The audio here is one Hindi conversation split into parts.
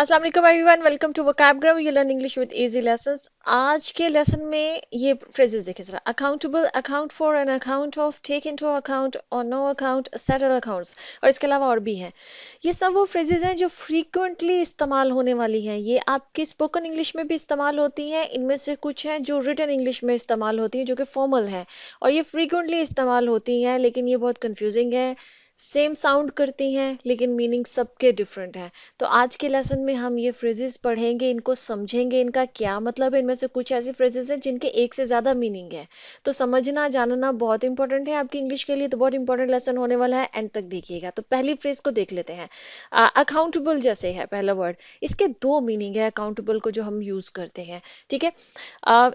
अस्सलाम वालेकुम everyone, welcome to vocabulary you learn English with easy lessons. आज के लेसन में ये फ्रेजेस देखे जरा। Accountable, account for, an account of, take into account और नो अकाउंट, सेटल अकाउंट्स, और इसके अलावा और भी हैं। ये सब वो फ्रेजेस हैं जो फ्रीक्वेंटली इस्तेमाल होने वाली हैं। ये आपकी स्पोकन इंग्लिश में भी इस्तेमाल होती हैं। इनमें से कुछ हैं जो रिटन इंग्लिश में इस्तेमाल होती हैं, जो कि फॉर्मल है, और ये फ्रीक्वेंटली इस्तेमाल होती हैं। लेकिन ये बहुत कंफ्यूजिंग है, सेम साउंड करती हैं लेकिन मीनिंग सबके डिफरेंट है। तो आज के लेसन में हम ये फ्रेजेस पढ़ेंगे, इनको समझेंगे, इनका क्या मतलब है। इनमें से कुछ ऐसी फ्रेजेस हैं जिनके एक से ज़्यादा मीनिंग है। तो समझना जानना बहुत इंपॉर्टेंट है आपकी इंग्लिश के लिए। तो बहुत इंपॉर्टेंट लेसन होने वाला है, एंड तक देखिएगा। तो पहली फ्रेज को देख लेते हैं। अकाउंटेबल जैसे है पहला वर्ड, इसके दो मीनिंग है अकाउंटेबल को जो हम यूज़ करते हैं। ठीक है,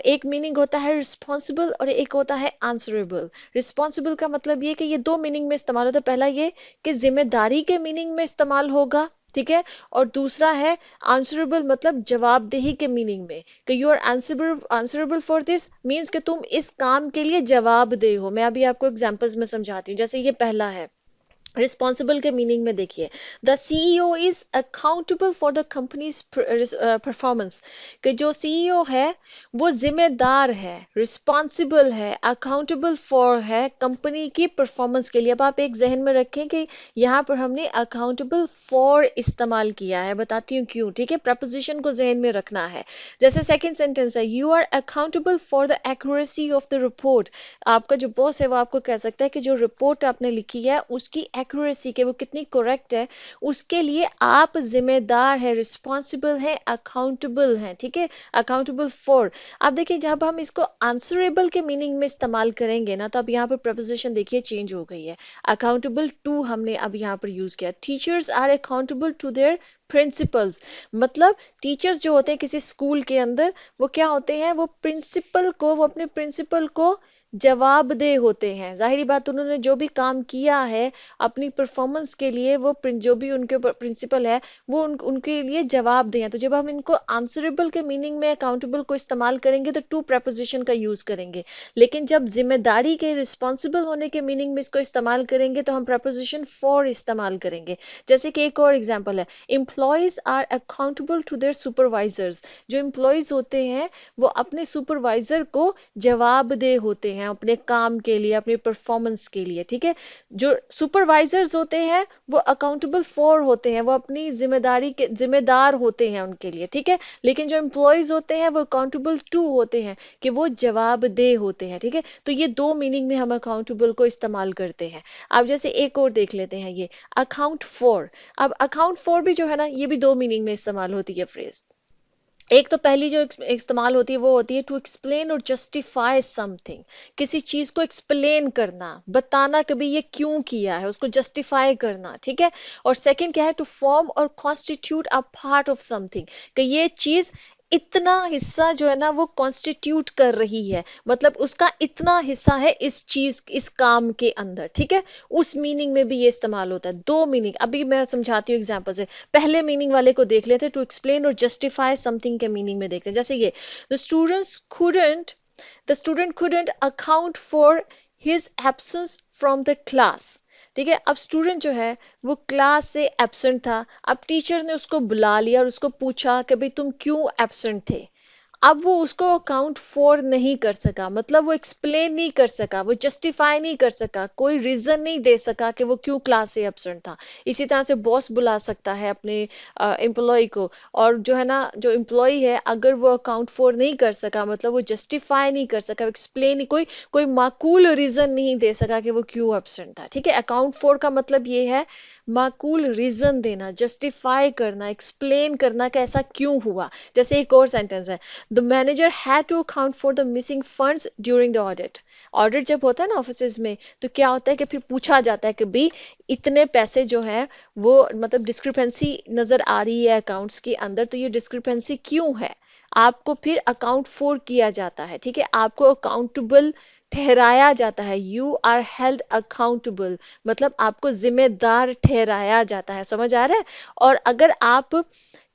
एक मीनिंग होता है रिस्पॉन्सिबल और एक होता है आंसरेबल। रिस्पॉन्सिबल का मतलब ये कि ये दो मीनिंग में इस्तेमाल होता है। पहला ये कि जिम्मेदारी के मीनिंग में इस्तेमाल होगा, ठीक है, और दूसरा है आंसरेबल, मतलब जवाबदेही के मीनिंग में, कि you are answerable for this, means कि तुम इस काम के लिए जवाबदेह हो। मैं अभी आपको एग्जांपल्स में समझाती हूँ। जैसे ये पहला है रिस्पॉन्सिबल के मीनिंग में, देखिए the CEO is accountable for the companies performance, कि जो सीईओ है वो जिम्मेदार है, रिस्पॉन्सिबल है, अकाउंटेबल फॉर है कंपनी की परफॉर्मेंस के लिए। अब आप एक जहन में रखें कि यहाँ पर हमने अकाउंटेबल फॉर इस्तेमाल किया है, बताती हूँ क्यों। ठीक है, प्रपोजिशन को जहन में रखना है। जैसे सेकंड सेंटेंस है, you are accountable for the accuracy of the report. आपका जो बॉस है वो आपको कह सकता है कि जो रिपोर्ट आपने लिखी है उसकी एक्यूरेसी के वो कितनी करेक्ट है, उसके लिए आप जिम्मेदार है, रिस्पॉन्सिबल है, अकाउंटेबल है। ठीक है, अकाउंटेबल फॉर। अब देखिए जब हम इसको आंसरेबल के मीनिंग में इस्तेमाल करेंगे ना, तो अब यहाँ पर प्रपोजिशन देखिए चेंज हो गई है। अकाउंटेबल टू हमने अब यहाँ पर यूज किया। Teachers are accountable to their principals, मतलब टीचर्स जो होते हैं किसी स्कूल के अंदर, वो क्या होते हैं, वो प्रिंसिपल को, वो अपने प्रिंसिपल को जवाबदेह होते हैं। जाहिर बात, उन्होंने जो भी काम किया है अपनी परफॉर्मेंस के लिए, वो जो भी उनके ऊपर प्रिंसिपल है वो उनके लिए जवाबदेह हैं। तो जब हम इनको आंसरेबल के मीनिंग में अकाउंटेबल को इस्तेमाल करेंगे तो टू प्रपोजिशन का यूज करेंगे। लेकिन जब जिम्मेदारी के, रिस्पॉन्सिबल होने के मीनिंग में इसको इस्तेमाल करेंगे तो हम प्रपोजिशन फॉर इस्तेमाल करेंगे। जैसे कि एक और एग्जाम्पल है, employees are accountable to their supervisors. जो एम्प्लॉयज होते हैं वो अपने सुपरवाइजर को जवाबदेह होते हैं अपने काम के लिए, अपने परफॉर्मेंस के लिए। ठीक है, जो सुपरवाइजर्स होते हैं वो अकाउंटेबल फॉर होते हैं, वो अपनी जिम्मेदारी के जिम्मेदार होते हैं उनके लिए। ठीक है, लेकिन जो एम्प्लॉयज होते हैं वो अकाउंटेबल टू होते हैं, कि वो जवाबदेह होते हैं। ठीक है, तो ये दो मीनिंग में हम अकाउंटेबल को इस्तेमाल करते हैं। अब जैसे एक और देख लेते हैं, ये अकाउंट फॉर। अब अकाउंट फॉर भी जो है ना, ये भी दो मीनिंग में इस्तेमाल होती है फ्रेज। एक तो पहली जो इस्तेमाल होती है वो होती है टू एक्सप्लेन और जस्टिफाई समथिंग, किसी चीज को एक्सप्लेन करना, बताना कि भाई ये क्यों किया है, उसको जस्टिफाई करना। ठीक है, और सेकंड क्या है, टू फॉर्म और constitute a part of something, कि ये चीज इतना हिस्सा जो है ना वो कॉन्स्टिट्यूट कर रही है, मतलब उसका इतना हिस्सा है इस चीज, इस काम के अंदर। ठीक है, उस मीनिंग में भी ये इस्तेमाल होता है। दो मीनिंग अभी मैं समझाती हूँ एग्जाम्पल से। पहले मीनिंग वाले को देख लेते हैं, टू एक्सप्लेन और जस्टिफाई समथिंग के मीनिंग में देखते हैं। जैसे ये, the students couldn't the student couldn't account for his absence from the class. ठीक है, अब स्टूडेंट जो है वो क्लास से एब्सेंट था। अब टीचर ने उसको बुला लिया और उसको पूछा कि भाई तुम क्यों एब्सेंट थे। अब वो उसको अकाउंट फॉर नहीं कर सका, मतलब वो एक्सप्लेन नहीं कर सका, वो जस्टिफाई नहीं कर सका, कोई रीजन नहीं दे सका कि वो क्यों क्लास से एब्सेंट था। इसी तरह से बॉस बुला सकता है अपने एम्प्लॉय को, और जो है ना जो एम्प्लॉय है अगर वो अकाउंट फॉर नहीं कर सका, मतलब वो जस्टिफाई नहीं कर सका, एक्सप्लेन नहीं, कोई कोई माकूल रीजन नहीं दे सका कि वो क्यों एब्सेंट था। ठीक है, अकाउंट फॉर का मतलब ये है माकूल रीजन देना, जस्टिफाई करना, एक्सप्लेन करना कि ऐसा क्यों हुआ। जैसे एक और सेंटेंस है, the manager had to account for the missing funds during the audit. Audit जब होता है ना ऑफिस में, तो क्या होता है कि फिर पूछा जाता है कि भाई इतने पैसे जो है वो, मतलब डिस्क्रिपेंसी नजर आ रही है अकाउंट्स के अंदर, तो ये डिस्क्रिपेंसी क्यों है, आपको फिर अकाउंट फॉर किया जाता है। ठीक है, आपको अकाउंटेबल ठहराया जाता है, यू आर हेल्ड अकाउंटेबल, मतलब आपको जिम्मेदार ठहराया जाता है, समझ आ रहा है। और अगर आप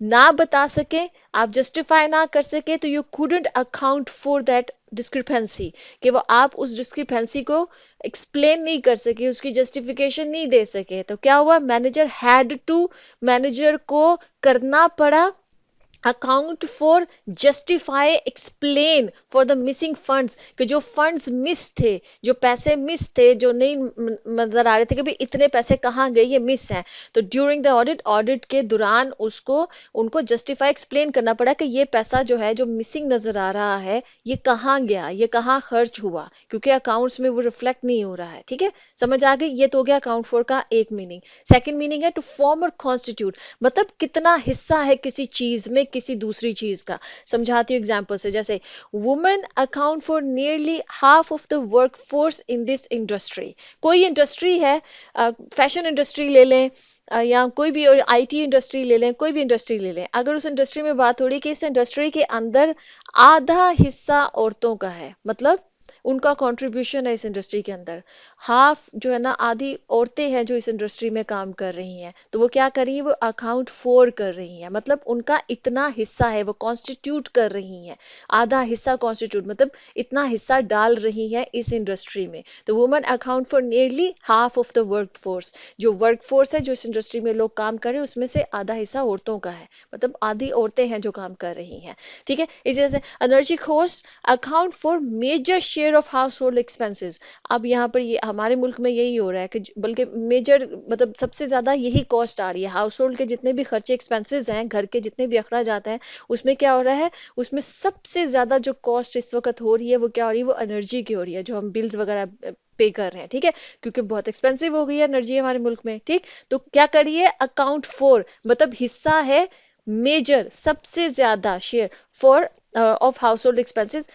ना बता सके, आप जस्टिफाई ना कर सके, तो you couldn't account for that discrepancy, कि वो आप उस डिस्क्रिपेंसी को एक्सप्लेन नहीं कर सके, उसकी जस्टिफिकेशन नहीं दे सके, तो क्या हुआ, मैनेजर हैड टू, मैनेजर को करना पड़ा account for, justify, explain for the missing funds, कि जो फंड्स मिस थे, जो पैसे मिस थे, जो नहीं नजर आ रहे थे कि भाई इतने पैसे कहाँ गए, ये मिस हैं, तो ड्यूरिंग द ऑडिट, ऑडिट के दौरान उसको, उनको जस्टिफाई, एक्सप्लेन करना पड़ा कि ये पैसा जो है, जो मिसिंग नजर आ रहा है, ये कहाँ गया, ये कहाँ खर्च हुआ, क्योंकि अकाउंट्स में वो रिफ्लेक्ट नहीं हो रहा है, ठीक है, समझ आ गई। ये तो हो गया अकाउंट फॉर का एक मीनिंग। सेकंड मीनिंग है टू फॉर्म और कॉन्स्टिट्यूट, मतलब कितना हिस्सा है किसी चीज में, किसी दूसरी चीज का। समझाती हूँ एग्जाम्पल से, जैसे women account for nearly half of the work force in this industry. कोई इंडस्ट्री है, फैशन इंडस्ट्री ले लें, या कोई भी आईटी इंडस्ट्री ले लें, कोई भी इंडस्ट्री ले लें, अगर उस इंडस्ट्री में बात हो रही है कि इस इंडस्ट्री के अंदर आधा हिस्सा औरतों का है, मतलब उनका कंट्रीब्यूशन है इस इंडस्ट्री के अंदर, हाफ जो है ना, आधी औरतें हैं जो इस इंडस्ट्री में काम कर रही हैं, तो वो क्या कर रही है, वो अकाउंट फोर कर रही हैं, मतलब उनका इतना हिस्सा है, वो कॉन्स्टिट्यूट कर रही हैं, आधा हिस्सा कॉन्स्टिट्यूट, मतलब इतना हिस्सा डाल रही है इस इंडस्ट्री में, तो women account for nearly half of the work force, जो वर्क फोर्स है, जो इस इंडस्ट्री में लोग काम कर रहे हैं, उसमें से आधा हिस्सा औरतों का है, मतलब आधी औरतें हैं जो काम कर रही हैं, ठीक है। इसी तरह से energy cost account for major share of household expenses. अब यहाँ पर ये हमारे मुल्क में यही हो रहा है कि बल्कि मेजर, मतलब सबसे ज्यादा यही कॉस्ट आ रही है, हाउस होल्ड के जितने भी खर्चे, एक्सपेंसेस हैं, घर के जितने भी अखराज आते हैं, उसमें क्या हो रहा है, उसमें सबसे ज्यादा जो कॉस्ट इस वक्त हो रही है, वो क्या हो रही है, वो एनर्जी की हो रही है, जो हम बिल्स वगैरह पे कर रहे हैं, ठीक है, क्योंकि बहुत एक्सपेंसिव हो गई है एनर्जी हमारे मुल्क में, ठीक। तो क्या करिए, अकाउंट फॉर, मतलब हिस्सा है, मेजर सबसे ज्यादा, share for of household expenses,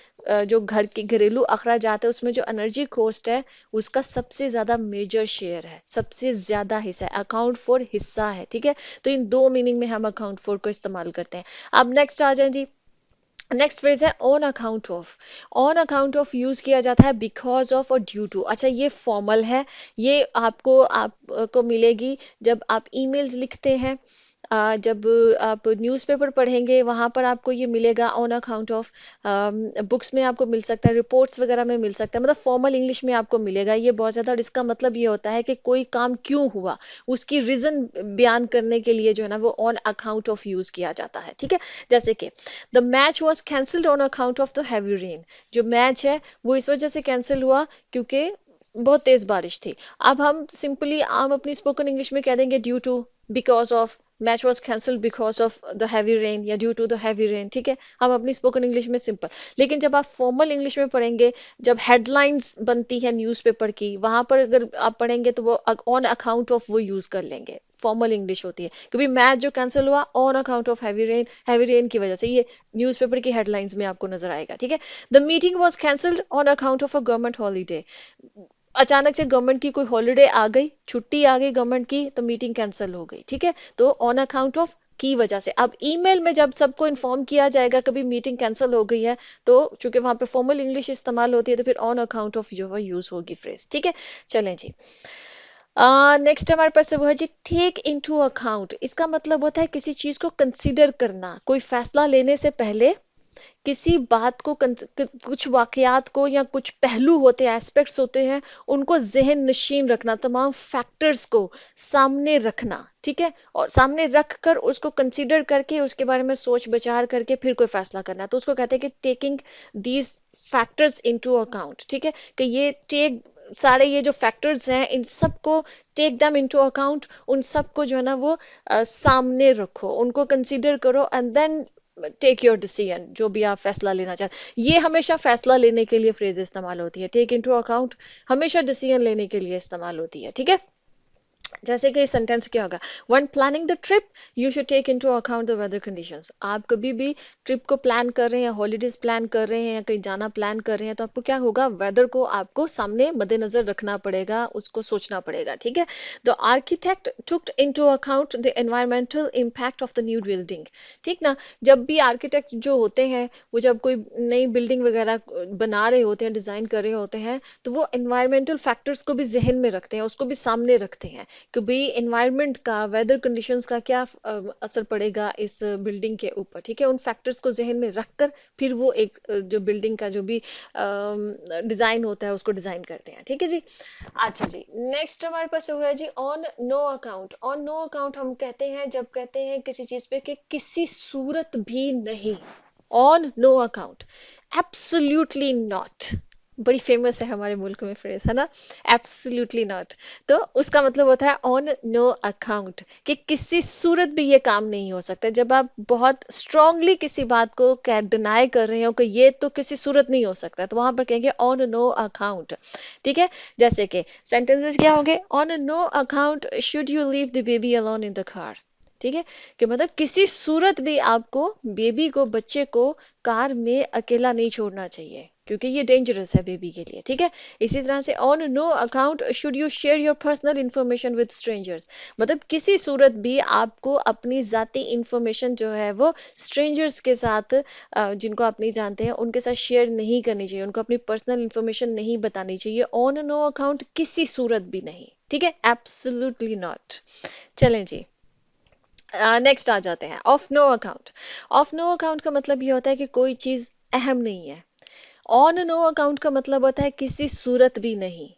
जो घर के घरेलू अखराजात है, उसमें जो एनर्जी कॉस्ट है, उसका सबसे ज्यादा मेजर शेयर है, सबसे ज्यादा हिस्सा है, अकाउंट फॉर हिस्सा है, ठीक है। तो इन दो मीनिंग में हम अकाउंट फॉर को इस्तेमाल करते हैं। अब नेक्स्ट आ जाए जी, नेक्स्ट फ्रेज है on account of. On account of use किया जाता है बिकॉज ऑफ और ड्यू टू। अच्छा, ये फॉर्मल है, ये आपको मिलेगी जब आप ईमेल्स लिखते हैं, जब आप न्यूज़पेपर पढ़ेंगे, वहाँ पर आपको ये मिलेगा ऑन अकाउंट ऑफ, बुक्स में आपको मिल सकता है, रिपोर्ट्स वगैरह में मिल सकता है, मतलब फॉर्मल इंग्लिश में आपको मिलेगा ये बहुत ज़्यादा। और इसका मतलब ये होता है कि कोई काम क्यों हुआ, उसकी रीज़न बयान करने के लिए जो है ना, वो ऑन अकाउंट ऑफ यूज़ किया जाता है, ठीक है। जैसे कि the match was cancelled on account of the heavy rain, जो मैच है वो इस वजह से कैंसिल हुआ क्योंकि बहुत तेज बारिश थी। अब हम सिंपली आम अपनी स्पोकन इंग्लिश में कह देंगे due to, because of, match was cancelled because of the heavy rain, या due to the heavy rain, ठीक है, हम अपनी स्पोकन इंग्लिश में सिंपल। लेकिन जब आप फॉर्मल इंग्लिश में पढ़ेंगे, जब हेडलाइंस बनती है न्यूज़पेपर की, वहां पर अगर आप पढ़ेंगे तो वो ऑन अकाउंट ऑफ वो यूज कर लेंगे, फॉर्मल इंग्लिश होती है, क्योंकि मैच जो कैंसिल हुआ on account of heavy rain, heavy rain की वजह से, ये न्यूज़पेपर की हेडलाइंस में आपको नजर आएगा, ठीक है। The meeting was cancelled on account of a government holiday, अचानक से गवर्नमेंट की कोई हॉलीडे आ गई, छुट्टी आ गई गवर्नमेंट की, तो मीटिंग कैंसिल हो गई, ठीक है। तो ऑन अकाउंट ऑफ की वजह से। अब ईमेल में जब सबको इन्फॉर्म किया जाएगा कभी मीटिंग कैंसिल हो गई है, तो चूंकि वहां पे फॉर्मल इंग्लिश इस्तेमाल होती है, तो फिर ऑन अकाउंट ऑफ जो है यूज होगी फ्रेज, ठीक है। चलें जी, नेक्स्ट हमारे पास वो है जी टेक इनटू अकाउंट। इसका मतलब होता है किसी चीज को कंसीडर करना, कोई फैसला लेने से पहले किसी बात को, कुछ वाकयात को, या कुछ पहलू होते हैं, एस्पेक्ट्स होते हैं, उनको जहन नशीन रखना, तमाम फैक्टर्स को सामने रखना, ठीक है, और सामने रख कर उसको कंसीडर करके, उसके बारे में सोच विचार करके फिर कोई फैसला करना, तो उसको कहते हैं कि taking these factors into account, ठीक है, कि ये टेक, सारे ये जो फैक्टर्स हैं, इन सबको टेक दम इनटू अकाउंट, उन सबको जो है ना वो सामने रखो, उनको कंसीडर करो, and then take your decision, जो भी आप फैसला लेना चाहते। ये हमेशा फैसला लेने के लिए फ्रेज इस्तेमाल होती है, टेक इनटू अकाउंट हमेशा डिसीजन लेने के लिए इस्तेमाल होती है, ठीक है। जैसे कि सेंटेंस क्या होगा, when planning the trip you should take into account the weather conditions. आप कभी भी ट्रिप को प्लान कर रहे हैं, हॉलीडेज प्लान कर रहे हैं या कहीं जाना प्लान कर रहे हैं, तो आपको क्या होगा, वेदर को आपको सामने मद्देनजर रखना पड़ेगा, उसको सोचना पड़ेगा, ठीक है। The architect took into account the environmental impact of the new building. ठीक ना। जब भी आर्किटेक्ट जो होते हैं, वो जब कोई नई बिल्डिंग वगैरह बना रहे होते हैं, डिजाइन कर रहे होते हैं, तो वो एनवायरमेंटल फैक्टर्स को भी जहन में रखते हैं, उसको भी सामने रखते हैं कि भाई एनवायरनमेंट का, वेदर कंडीशंस का क्या असर पड़ेगा इस बिल्डिंग के ऊपर, ठीक है। उन फैक्टर्स को जहन में रखकर फिर वो एक जो बिल्डिंग का जो भी डिजाइन होता है उसको डिजाइन करते हैं, ठीक है जी। अच्छा जी, नेक्स्ट हमारे पास हुआ है जी on no account. On no account हम कहते हैं जब कहते हैं किसी चीज पे कि किसी सूरत भी नहीं, on no account, absolutely not. बड़ी फेमस है हमारे मुल्क में फ्रेज, है ना, एब्सोल्युटली नॉट। तो उसका मतलब होता है ऑन नो अकाउंट, कि किसी सूरत भी ये काम नहीं हो सकता। जब आप बहुत स्ट्रांगली किसी बात को डिनाई कर रहे हो कि ये तो किसी सूरत नहीं हो सकता, तो वहां पर कहेंगे ऑन नो अकाउंट, ठीक है। जैसे कि सेंटेंसेस क्या होंगे, on no account should you leave the baby alone in the car. ठीक है, कि मतलब किसी सूरत भी आपको बेबी को, बच्चे को कार में अकेला नहीं छोड़ना चाहिए, क्योंकि ये डेंजरस है बेबी के लिए, ठीक है। इसी तरह से on no account should you share your personal information with strangers. मतलब किसी सूरत भी आपको अपनी जाती इंफॉर्मेशन जो है वो स्ट्रेंजर्स के साथ, जिनको आप नहीं जानते हैं उनके साथ शेयर नहीं करनी चाहिए, उनको अपनी पर्सनल इंफॉर्मेशन नहीं बतानी चाहिए, ऑन नो अकाउंट किसी सूरत भी नहीं, ठीक है, एब्सोल्युटली नॉट। चलें जी, नेक्स्ट आ जाते हैं of no account. Of no account का मतलब ये होता है कि कोई चीज अहम नहीं है। ऑन नो अकाउंट का मतलब होता है किसी सूरत भी नहीं।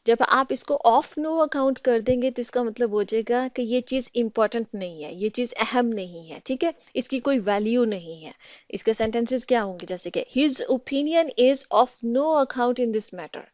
जब आप इसको ऑफ नो अकाउंट कर देंगे तो इसका मतलब हो जाएगा कि ये चीज इंपॉर्टेंट नहीं है, ये चीज अहम नहीं है, ठीक है, इसकी कोई वैल्यू नहीं है। इसके सेंटेंसेस क्या होंगे, जैसे कि his opinion is of no account in this matter.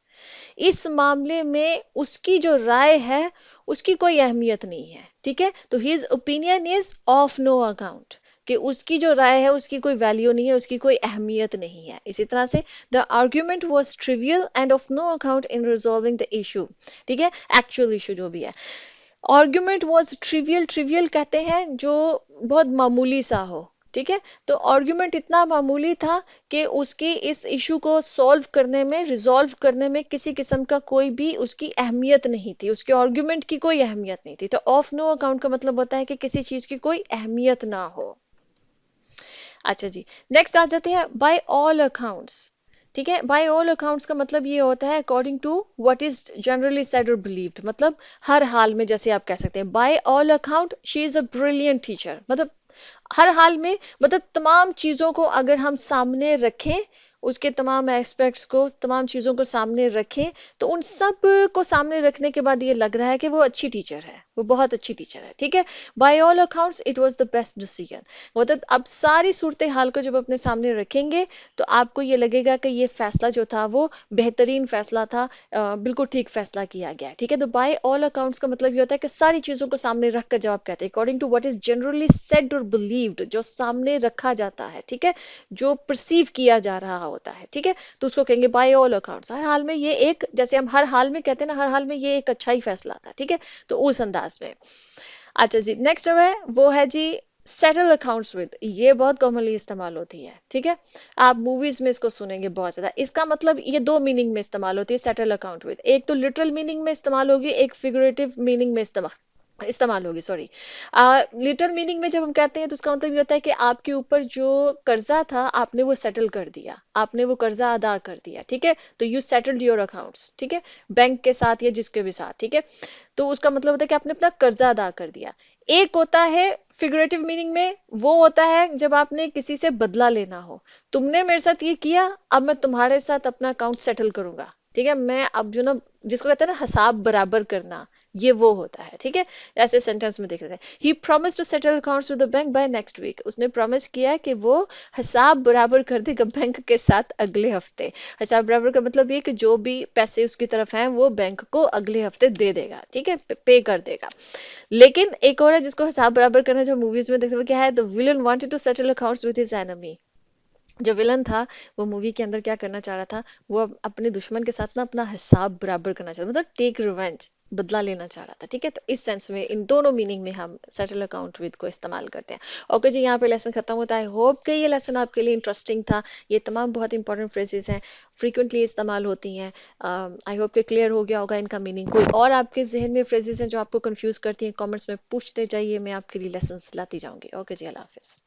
इस मामले में उसकी जो राय है उसकी कोई अहमियत नहीं है, ठीक है। तो his opinion is of no account, कि उसकी जो राय है उसकी कोई वैल्यू नहीं है, उसकी कोई अहमियत नहीं है। इसी तरह से the argument was trivial and of no account in resolving the issue, ठीक है, एक्चुअल इशू जो भी है। आर्ग्यूमेंट वॉज ट्रिवियल, ट्रिवियल कहते हैं जो बहुत मामूली सा हो, ठीक है। तो आर्ग्यूमेंट इतना मामूली था कि उसकी इस इशू को सॉल्व करने में, रिजॉल्व करने में किसी किस्म का कोई भी उसकी अहमियत नहीं थी, उसके आर्ग्यूमेंट की कोई अहमियत नहीं थी। तो ऑफ नो अकाउंट का मतलब होता है कि किसी चीज की कोई अहमियत ना हो। अच्छा जी, नेक्स्ट आ जाते हैं बाय ऑल अकाउंट्स। ठीक है, बाय ऑल अकाउंट्स का मतलब ये होता है according to what is generally said और बिलीव्ड। मतलब हर हाल में, जैसे आप कह सकते हैं by all account she is a brilliant teacher. मतलब हर हाल में, मतलब तमाम चीजों को अगर हम सामने रखें, उसके तमाम एस्पेक्ट्स को, तमाम चीजों को सामने रखें, तो उन सब को सामने रखने के बाद ये लग रहा है कि वो अच्छी टीचर है, वो बहुत अच्छी टीचर है, ठीक है। By all accounts it was the best decision. मतलब अब सारी सूरत हाल को जब अपने सामने रखेंगे तो आपको ये लगेगा कि ये फैसला जो था वो बेहतरीन फैसला था, बिल्कुल ठीक फैसला किया गया, ठीक है। तो बाय ऑल अकाउंट्स का मतलब ये होता है कि सारी चीजों को सामने रख कर जब आप कहते हैं according to what is generally said और बिलीव्ड, जो सामने रखा जाता है, ठीक है, जो परसीव किया जा रहा होता है, ठीक है, तो उसको कहेंगे बाय ऑल अकाउंट्स। हर हाल में ये एक, जैसे हम हर हाल में कहते हैं ना, हर हाल में ये एक अच्छा ही फैसला था, ठीक है, तो उस अंदाज में। अच्छा जी, नेक्स्ट है वो है जी सेटल अकाउंट्स विद। ये बहुत कॉमनली इस्तेमाल होती है, ठीक है, आप मूवीज में इसको सुनेंगे बहुत ज्यादा। इसका मतलब ये दो मीनिंग में इस्तेमाल होती है सेटल अकाउंट विद। एक तो लिटरल मीनिंग में इस्तेमाल होगी, एक फिगरेटिव मीनिंग में इस्तेमाल होगी, सॉरी। लिटरल मीनिंग में जब हम कहते हैं तो उसका मतलब ये होता है कि आपके ऊपर जो कर्जा था आपने वो सेटल कर दिया, आपने वो कर्जा अदा कर दिया, ठीक है। तो यू सेटल्ड योर अकाउंट्स, ठीक है, बैंक के साथ या जिसके भी साथ, ठीक है। तो उसका मतलब होता है कि आपने अपना कर्जा अदा कर दिया। एक होता है फिगरेटिव मीनिंग में, वो होता है जब आपने किसी से बदला लेना हो। तुमने मेरे साथ ये किया, अब मैं तुम्हारे साथ अपना अकाउंट सेटल करूंगा, ठीक है, मैं अब जो ना, जिसको कहते हैं ना हिसाब बराबर करना, ये वो होता है, ठीक है। ऐसे सेंटेंस में देख रहे हैं, he promise to settle accounts with the bank by next week. उसने प्रॉमिस किया है कि वो हिसाब बराबर कर देगा बैंक के साथ अगले हफ्ते। हिसाब बराबर का मतलब ये कि जो भी पैसे उसकी तरफ हैं वो बैंक को अगले हफ्ते दे देगा, ठीक है, पे कर देगा। लेकिन एक और है जिसको हिसाब बराबर करना, जो मूवीज में देखते हैं, क्या है, the villain wanted to settle accounts with his enemy. जो विलन था वो मूवी के अंदर क्या करना चाह रहा था, वो अपने दुश्मन के साथ ना अपना हिसाब बराबर करना चाहता था, मतलब टेक रिवेंज, बदला लेना चाह रहा था। ठीक है, तो इस सेंस में इन दोनों मीनिंग में हम सेटल अकाउंट विद को इस्तेमाल करते हैं। ओके जी, यहाँ पे लेसन खत्म होता है। होप कि ये लेसन आपके लिए इंटरेस्टिंग था। ये तमाम बहुत इंपॉर्टेंट फ्रेजेस हैं, फ्रीक्वेंटली इस्तेमाल होती हैं। आई होप कि क्लियर हो गया होगा इनका मीनिंग। कोई और आपके जहन में फ्रेजेस हैं जो आपको कंफ्यूज करती हैं, कमेंट्स में पूछते जाइए, मैं आपके लिए लेसन लाती जाऊंगी। ओके जी, अल्लाह हाफिज।